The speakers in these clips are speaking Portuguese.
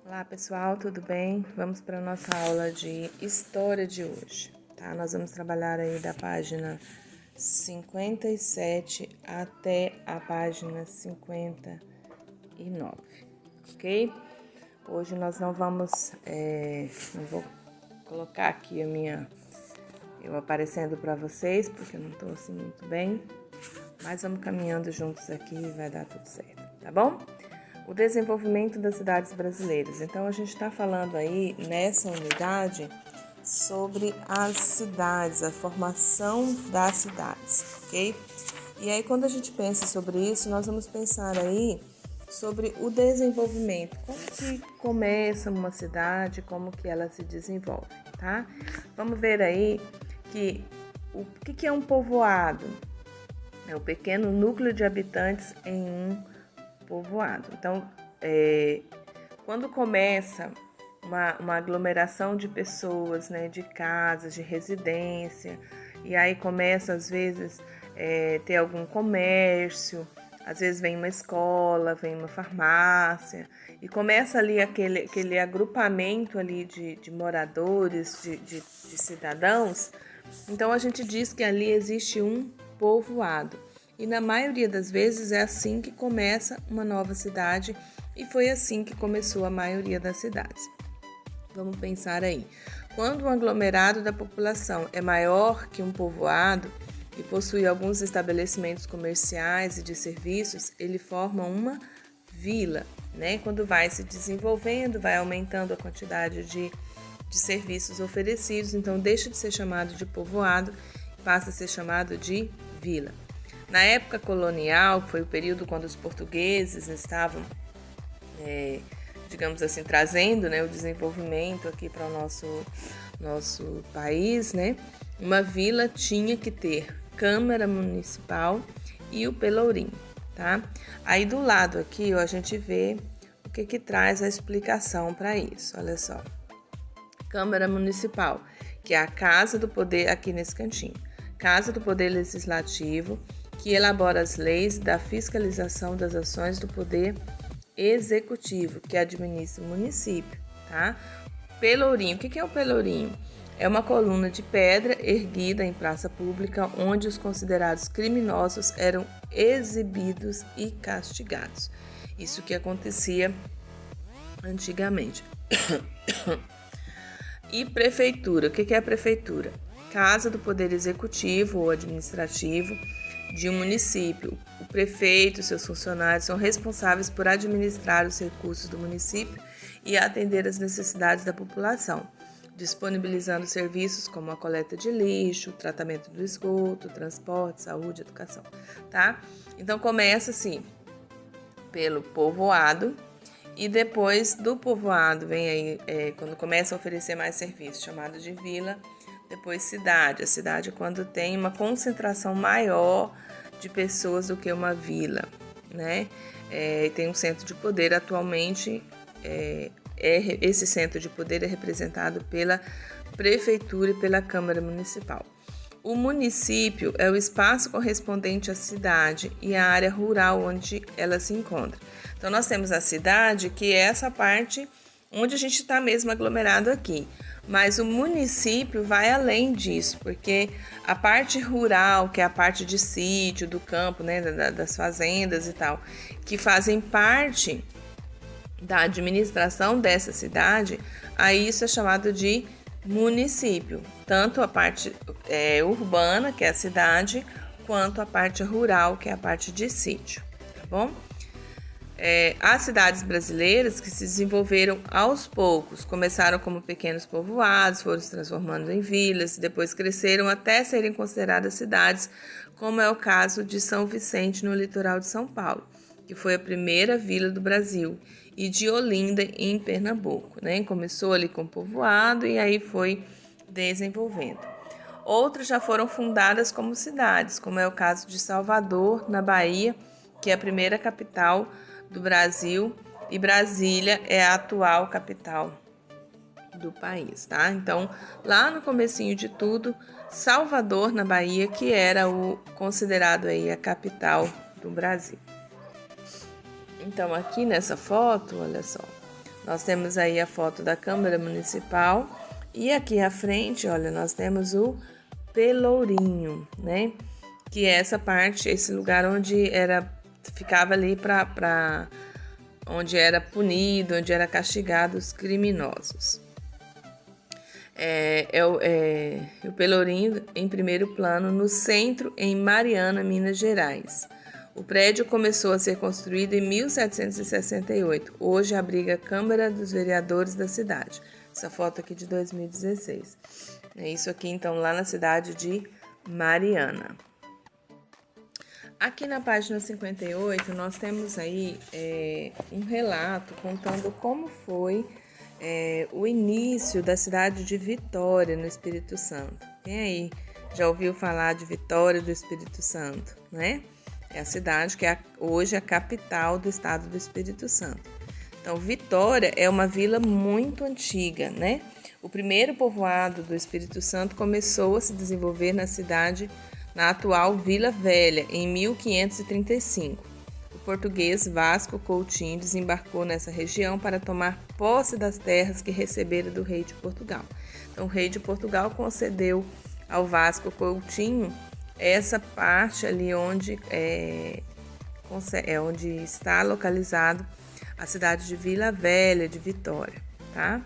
Olá pessoal, tudo bem? Vamos para a nossa aula de história de hoje, tá? Nós vamos trabalhar aí da página 57 até a página 59, ok? Hoje nós não vamos, não vou colocar aqui eu aparecendo para vocês, porque eu não estou assim muito bem, mas vamos caminhando juntos aqui e vai dar tudo certo, tá bom? O desenvolvimento das cidades brasileiras. Então, a gente está falando aí nessa unidade sobre as cidades, a formação das cidades, ok? E aí, quando a gente pensa sobre isso, nós vamos pensar aí sobre o desenvolvimento, como que começa uma cidade, como que ela se desenvolve, tá? Vamos ver aí que o que é um povoado? É o pequeno núcleo de habitantes em um povoado. Então, quando começa uma aglomeração de pessoas, né, de casas, de residência, e aí começa às vezes ter algum comércio, às vezes vem uma escola, vem uma farmácia, e começa ali aquele agrupamento ali de moradores, de cidadãos. Então a gente diz que ali existe um povoado. E na maioria das vezes é assim que começa uma nova cidade e foi assim que começou a maioria das cidades. Vamos pensar aí. Quando um aglomerado da população é maior que um povoado e possui alguns estabelecimentos comerciais e de serviços, ele forma uma vila, né? Quando vai se desenvolvendo, vai aumentando a quantidade de serviços oferecidos, então deixa de ser chamado de povoado e passa a ser chamado de vila. Na época colonial, que foi o período quando os portugueses estavam, digamos assim, trazendo, né, o desenvolvimento aqui para o nosso país, né, uma vila tinha que ter Câmara Municipal e o Pelourinho, tá? Aí do lado aqui, ó, a gente vê o que traz a explicação para isso, olha só. Câmara Municipal, que é a Casa do Poder, aqui nesse cantinho, Casa do Poder Legislativo, que elabora as leis da fiscalização das ações do Poder Executivo, que administra o município, tá? Pelourinho, o que é o Pelourinho? É uma coluna de pedra erguida em praça pública, onde os considerados criminosos eram exibidos e castigados. Isso que acontecia antigamente. E prefeitura, o que é a prefeitura? Casa do Poder Executivo ou Administrativo de um município. O prefeito e seus funcionários são responsáveis por administrar os recursos do município e atender às necessidades da população, disponibilizando serviços como a coleta de lixo, tratamento do esgoto, transporte, saúde, educação, tá? Então começa assim pelo povoado e depois do povoado vem aí quando começa a oferecer mais serviços, chamado de vila. Depois cidade. A cidade é quando tem uma concentração maior de pessoas do que uma vila, né? Tem um centro de poder atualmente. Esse centro de poder é representado pela prefeitura e pela Câmara Municipal. O município é o espaço correspondente à cidade e à área rural onde ela se encontra. Então nós temos a cidade, que é essa parte onde a gente está mesmo aglomerado aqui. Mas o município vai além disso, porque a parte rural, que é a parte de sítio, do campo, né, das fazendas e tal, que fazem parte da administração dessa cidade, aí isso é chamado de município. Tanto a parte urbana, que é a cidade, quanto a parte rural, que é a parte de sítio, tá bom? As cidades brasileiras que se desenvolveram aos poucos, começaram como pequenos povoados, foram se transformando em vilas, depois cresceram até serem consideradas cidades, como é o caso de São Vicente, no litoral de São Paulo, que foi a primeira vila do Brasil, e de Olinda, em Pernambuco, né? Começou ali com povoado e aí foi desenvolvendo. Outras já foram fundadas como cidades, como é o caso de Salvador, na Bahia, que é a primeira capital do Brasil, e Brasília é a atual capital do país, tá? Então, lá no comecinho de tudo, Salvador, na Bahia, que era o considerado aí a capital do Brasil. Então, aqui nessa foto, olha só, Nós temos aí a foto da Câmara Municipal e aqui à frente, olha, nós temos o Pelourinho, né? Que é essa parte, esse lugar onde ficava ali para onde era punido, onde era castigado os criminosos. O Pelourinho em primeiro plano, no centro, em Mariana, Minas Gerais. O prédio começou a ser construído em 1768. Hoje abriga a Câmara dos Vereadores da cidade. Essa foto aqui de 2016. É isso aqui, então, lá na cidade de Mariana. Aqui na página 58, nós temos aí um relato contando como foi o início da cidade de Vitória, no Espírito Santo. Quem aí já ouviu falar de Vitória do Espírito Santo, né? É a cidade que é hoje a capital do estado do Espírito Santo. Então, Vitória é uma vila muito antiga, né? O primeiro povoado do Espírito Santo começou a se desenvolver na atual Vila Velha, em 1535. O português Vasco Coutinho desembarcou nessa região para tomar posse das terras que recebera do rei de Portugal. Então, o rei de Portugal concedeu ao Vasco Coutinho essa parte ali onde está localizado a cidade de Vila Velha de Vitória, tá?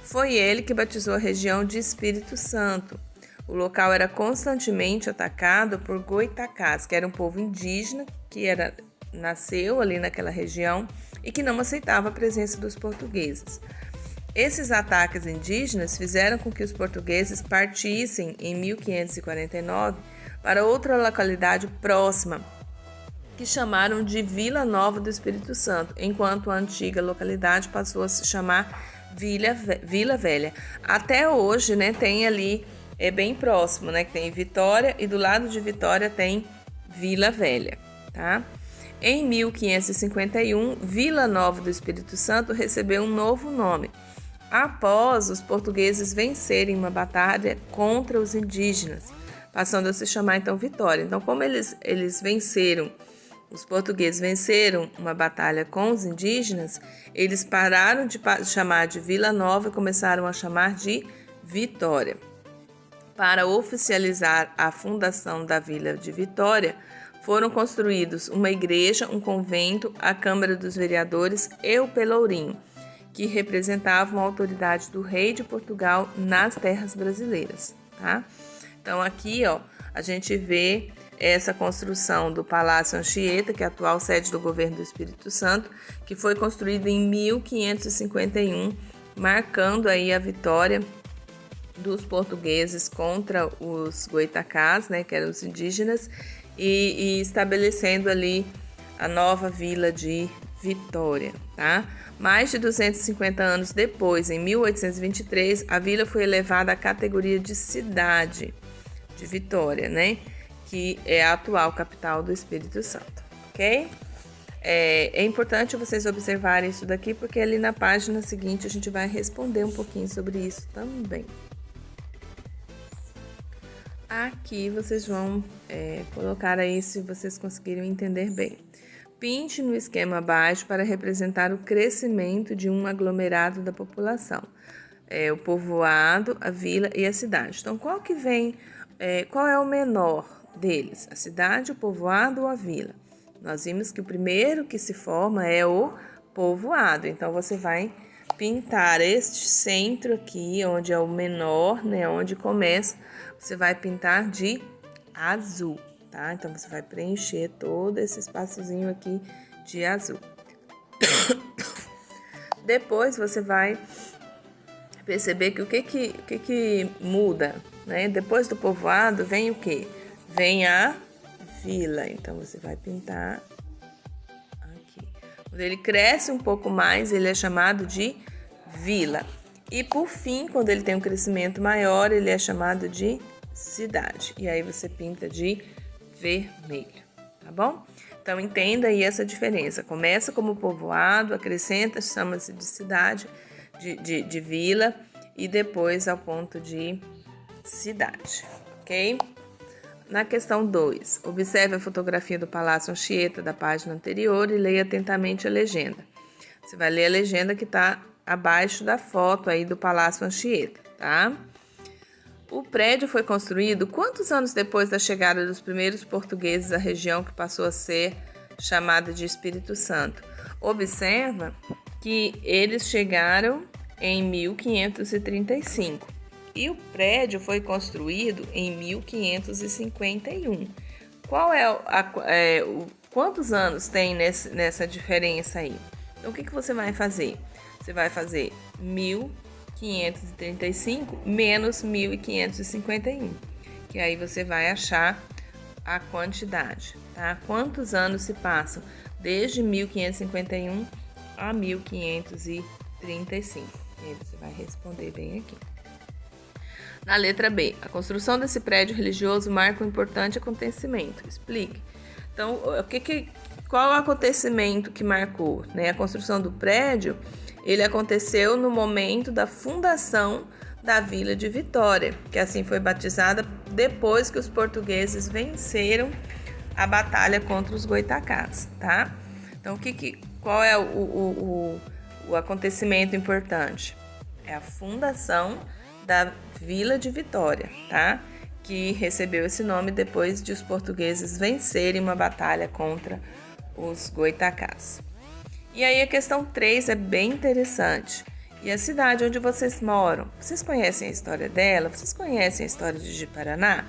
Foi ele que batizou a região de Espírito Santo. O local era constantemente atacado por goitacás, que era um povo indígena que nasceu ali naquela região e que não aceitava a presença dos portugueses. Esses ataques indígenas fizeram com que os portugueses partissem em 1549 para outra localidade próxima, que chamaram de Vila Nova do Espírito Santo, enquanto a antiga localidade passou a se chamar Vila Velha. Até hoje, né, tem ali, bem próximo, né, que tem Vitória e do lado de Vitória tem Vila Velha, tá? Em 1551, Vila Nova do Espírito Santo recebeu um novo nome, após os portugueses vencerem uma batalha contra os indígenas, passando a se chamar então Vitória. Então, como eles venceram, os portugueses venceram uma batalha com os indígenas, eles pararam de chamar de Vila Nova e começaram a chamar de Vitória. Para oficializar a fundação da Vila de Vitória, foram construídos uma igreja, um convento, a Câmara dos Vereadores e o Pelourinho, que representavam a autoridade do rei de Portugal nas terras brasileiras, tá? Então aqui, ó, a gente vê essa construção do Palácio Anchieta, que é a atual sede do governo do Espírito Santo, que foi construído em 1551, marcando aí a vitória dos portugueses contra os goitacás, né, que eram os indígenas, e estabelecendo ali a nova vila de Vitória, tá? Mais de 250 anos depois, em 1823, a vila foi elevada à categoria de cidade de Vitória, né? Que é a atual capital do Espírito Santo, ok? É importante vocês observarem isso daqui, porque ali na página seguinte a gente vai responder um pouquinho sobre isso também. Aqui vocês vão colocar aí, se vocês conseguirem entender bem. Pinte no esquema abaixo para representar o crescimento de um aglomerado da população. O povoado, a vila e a cidade. Então, qual é o menor deles? A cidade, o povoado ou a vila? Nós vimos que o primeiro que se forma é o povoado. Então, você vai pintar este centro aqui, onde é o menor, né? Onde começa, você vai pintar de azul, tá? Então, você vai preencher todo esse espaçozinho aqui de azul. Depois, você vai perceber que o que muda, né? Depois do povoado, vem o quê? Vem a vila. Então, você vai pintar aqui. Quando ele cresce um pouco mais, ele é chamado de vila. E, por fim, quando ele tem um crescimento maior, ele é chamado de cidade. E aí, você pinta de vermelho, tá bom? Então, entenda aí essa diferença. Começa como povoado, acrescenta, chama-se de cidade, de vila, e depois ao ponto de cidade, ok? Na questão 2, observe a fotografia do Palácio Anchieta da página anterior e leia atentamente a legenda. Você vai ler a legenda que está abaixo da foto aí do Palácio Anchieta, tá? O prédio foi construído quantos anos depois da chegada dos primeiros portugueses à região que passou a ser chamada de Espírito Santo? Observa que eles chegaram em 1535 e o prédio foi construído em 1551. Quantos anos tem nessa diferença aí? Então, o que você vai fazer? Você vai fazer 1535 menos 1551, que aí você vai achar a quantidade, tá? Quantos anos se passam desde 1551 a 1535? E aí você vai responder bem aqui. Na letra B, a construção desse prédio religioso marca um importante acontecimento. Explique. Então, qual o acontecimento que marcou? Né? A construção do prédio, ele aconteceu no momento da fundação da Vila de Vitória, que assim foi batizada depois que os portugueses venceram a batalha contra os goitacás, tá? Então, qual é o acontecimento importante? É a fundação da Vila de Vitória, tá? Que recebeu esse nome depois de os portugueses vencerem uma batalha contra os goitacás. E aí a questão 3 é bem interessante. E a cidade onde vocês moram? Vocês conhecem a história dela? Vocês conhecem a história de Ji-Paraná?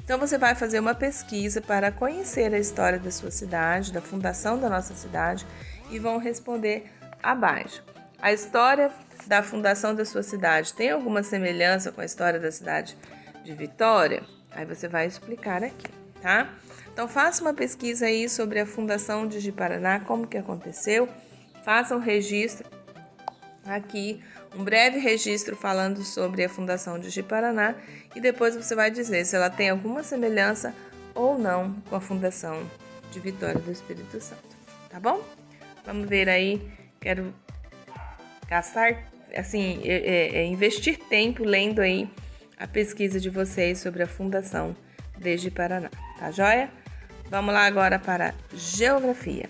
Então você vai fazer uma pesquisa para conhecer a história da sua cidade, da fundação da nossa cidade, e vão responder abaixo. A história da fundação da sua cidade tem alguma semelhança com a história da cidade de Vitória? Aí você vai explicar aqui, tá? Então faça uma pesquisa aí sobre a fundação de Ji-Paraná, como que aconteceu. Faça um registro aqui, um breve registro falando sobre a fundação de Ji-Paraná, e depois você vai dizer se ela tem alguma semelhança ou não com a fundação de Vitória do Espírito Santo, tá bom? Vamos ver aí, quero gastar, assim, investir tempo lendo aí a pesquisa de vocês sobre a fundação de Ji-Paraná, tá joia? Vamos lá agora para Geografia.